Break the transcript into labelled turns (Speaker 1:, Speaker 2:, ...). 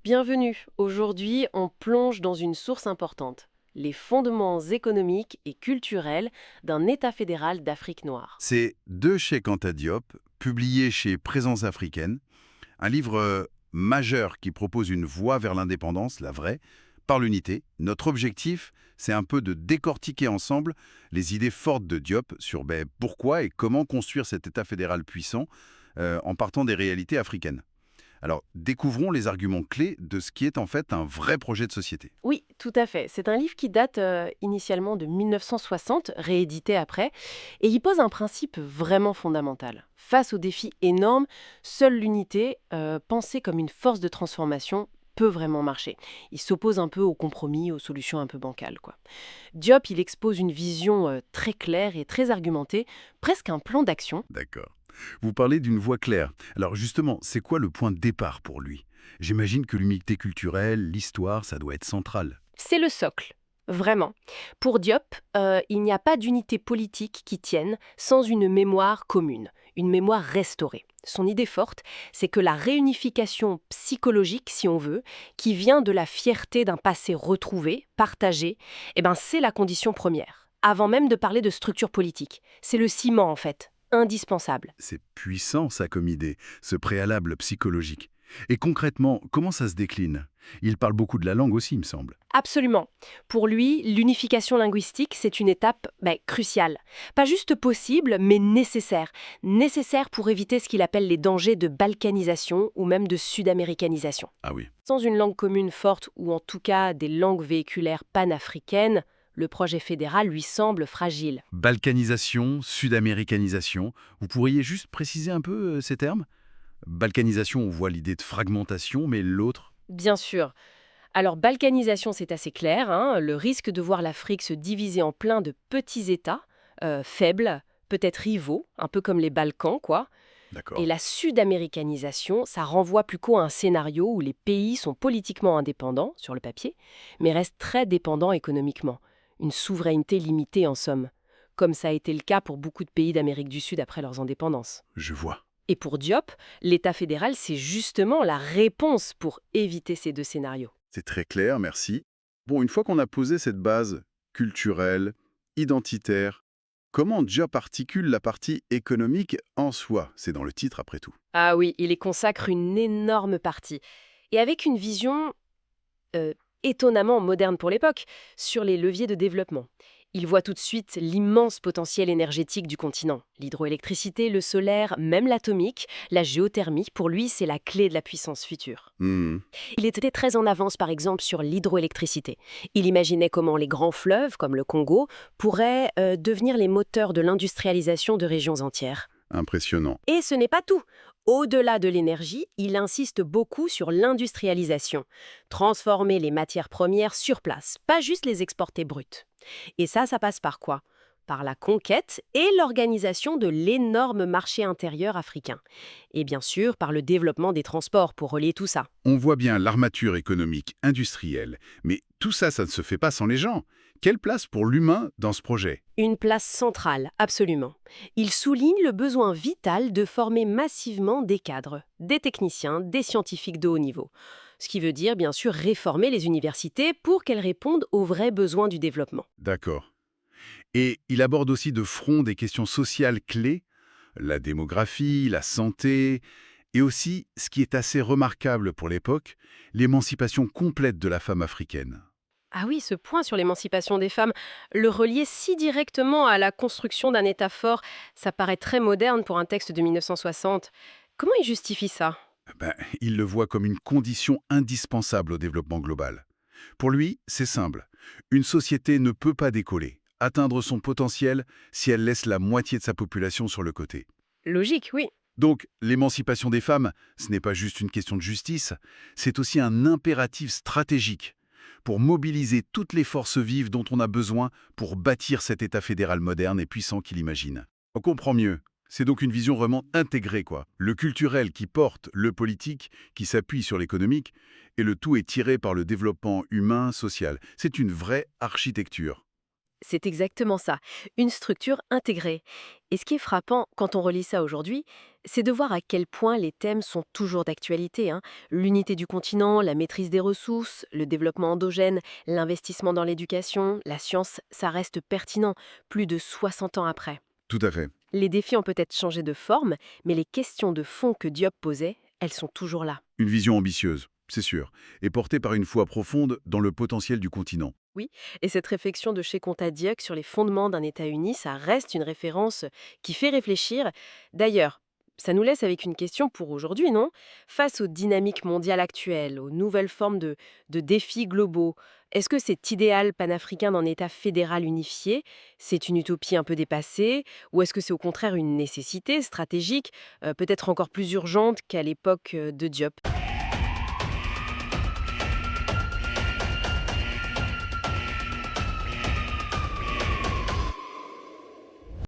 Speaker 1: bienvenue. Aujourd'hui, on plonge dans une source importante, les fondements économiques et culturels d'un État fédéral d'Afrique noire.
Speaker 2: C'est de chez Kanta Diop, publié chez Présence africaine, un livre majeur qui propose une voie vers l'indépendance, la vraie, par l'unité. Notre objectif, c'est un peu de décortiquer ensemble les idées fortes de Diop sur pourquoi et comment construire cet État fédéral puissant en partant des réalités africaines. Alors, découvrons les arguments clés de ce qui est en fait un vrai projet de société.
Speaker 1: Oui, tout à fait. C'est un livre qui date initialement de 1960, réédité après, et il pose un principe vraiment fondamental. Face aux défis énormes, seule l'unité, pensée comme une force de transformation, peut vraiment marcher. Il s'oppose un peu aux compromis, aux solutions un peu bancales, quoi. Diop, il expose une vision très claire et très argumentée, presque un plan d'action.
Speaker 2: D'accord. Vous parlez d'une voie claire. Alors justement, c'est quoi le point de départ pour lui? J'imagine que l'unité culturelle, l'histoire, ça doit être central.
Speaker 1: C'est le socle, vraiment. Pour Diop, il n'y a pas d'unité politique qui tienne sans une mémoire commune, une mémoire restaurée. Son idée forte, c'est que la réunification psychologique, si on veut, qui vient de la fierté d'un passé retrouvé, partagé, c'est la condition première. Avant même de parler de structure politique. C'est le ciment, en fait, indispensable.
Speaker 2: C'est puissant ça comme idée, ce préalable psychologique. Et concrètement, comment ça se décline? Il parle beaucoup de la langue aussi, il me semble.
Speaker 1: Absolument. Pour lui, l'unification linguistique, c'est une étape cruciale. Pas juste possible, mais nécessaire. Nécessaire pour éviter ce qu'il appelle les dangers de balkanisation ou même de sud-américanisation.
Speaker 2: Ah oui.
Speaker 1: Sans une langue commune forte ou en tout cas des langues véhiculaires panafricaines, le projet fédéral lui semble fragile.
Speaker 2: Balkanisation, sud-américanisation, vous pourriez juste préciser un peu ces termes? Balkanisation, on voit l'idée de fragmentation, mais l'autre?
Speaker 1: Bien sûr. Alors, balkanisation, c'est assez clair, hein, le risque de voir l'Afrique se diviser en plein de petits États, faibles, peut-être rivaux, un peu comme les Balkans, quoi. Et
Speaker 2: D'accord.
Speaker 1: la sud-américanisation, ça renvoie plus qu'à un scénario où les pays sont politiquement indépendants, sur le papier, mais restent très dépendants économiquement. Une souveraineté limitée, en somme. Comme ça a été le cas pour beaucoup de pays d'Amérique du Sud après leurs indépendances.
Speaker 2: Je vois.
Speaker 1: Et pour Diop, l'État fédéral, c'est justement la réponse pour éviter ces deux scénarios.
Speaker 2: C'est très clair, merci. Bon, une fois qu'on a posé cette base culturelle, identitaire, comment Diop articule la partie économique en soi? C'est dans le titre après tout.
Speaker 1: Ah oui, il y consacre une énorme partie. Et avec une vision euh, étonnamment moderne pour l'époque sur les leviers de développement. Il voit tout de suite l'immense potentiel énergétique du continent. L'hydroélectricité, le solaire, même l'atomique, la géothermie, pour lui, c'est la clé de la puissance future.
Speaker 2: Hmm.
Speaker 1: Il était très en avance, par exemple, sur l'hydroélectricité. Il imaginait comment les grands fleuves, comme le Congo, pourraient devenir les moteurs de l'industrialisation de régions entières.
Speaker 2: Impressionnant.
Speaker 1: Et ce n'est pas tout. Au-delà de l'énergie, il insiste beaucoup sur l'industrialisation. Transformer les matières premières sur place, pas juste les exporter brutes. Et ça passe par quoi? Par la conquête et l'organisation de l'énorme marché intérieur africain. Et bien sûr, par le développement des transports pour relier tout ça.
Speaker 2: On voit bien l'armature économique industrielle, mais tout ça, ça ne se fait pas sans les gens. Quelle place pour l'humain dans ce projet?
Speaker 1: Une place centrale, absolument. Il souligne le besoin vital de former massivement des cadres, des techniciens, des scientifiques de haut niveau. Ce qui veut dire, bien sûr, réformer les universités pour qu'elles répondent aux vrais besoins du développement.
Speaker 2: D'accord. Et il aborde aussi de front des questions sociales clés, la démographie, la santé, et aussi, ce qui est assez remarquable pour l'époque, l'émancipation complète de la femme africaine.
Speaker 1: Ah oui, ce point sur l'émancipation des femmes, le relier si directement à la construction d'un État fort, ça paraît très moderne pour un texte de 1960. Comment il justifie ça?
Speaker 2: Il le voit comme une condition indispensable au développement global. Pour lui, c'est simple. Une société ne peut pas décoller, atteindre son potentiel, si elle laisse la moitié de sa population sur le côté.
Speaker 1: Logique, oui.
Speaker 2: Donc, l'émancipation des femmes, ce n'est pas juste une question de justice, c'est aussi un impératif stratégique pour mobiliser toutes les forces vives dont on a besoin pour bâtir cet État fédéral moderne et puissant qu'il imagine. On comprend mieux. C'est donc une vision vraiment intégrée, quoi. Le culturel qui porte, le politique qui s'appuie sur l'économique, et le tout est tiré par le développement humain, social. C'est une vraie architecture.
Speaker 1: C'est exactement ça, une structure intégrée. Et ce qui est frappant quand on relit ça aujourd'hui, c'est de voir à quel point les thèmes sont toujours d'actualité, hein. L'unité du continent, la maîtrise des ressources, le développement endogène, l'investissement dans l'éducation, la science, ça reste pertinent, plus de 60 ans après.
Speaker 2: Tout à fait.
Speaker 1: Les défis ont peut-être changé de forme, mais les questions de fond que Diop posait, elles sont toujours là.
Speaker 2: Une vision ambitieuse, c'est sûr, et portée par une foi profonde dans le potentiel du continent.
Speaker 1: Oui, et cette réflexion de chez Contadieux sur les fondements d'un État uni, ça reste une référence qui fait réfléchir. D'ailleurs, ça nous laisse avec une question pour aujourd'hui, non? Face aux dynamiques mondiales actuelles, aux nouvelles formes de défis globaux, est-ce que cet idéal panafricain d'un État fédéral unifié, c'est une utopie un peu dépassée, ou est-ce que c'est au contraire une nécessité stratégique, peut-être encore plus urgente qu'à l'époque de Diop?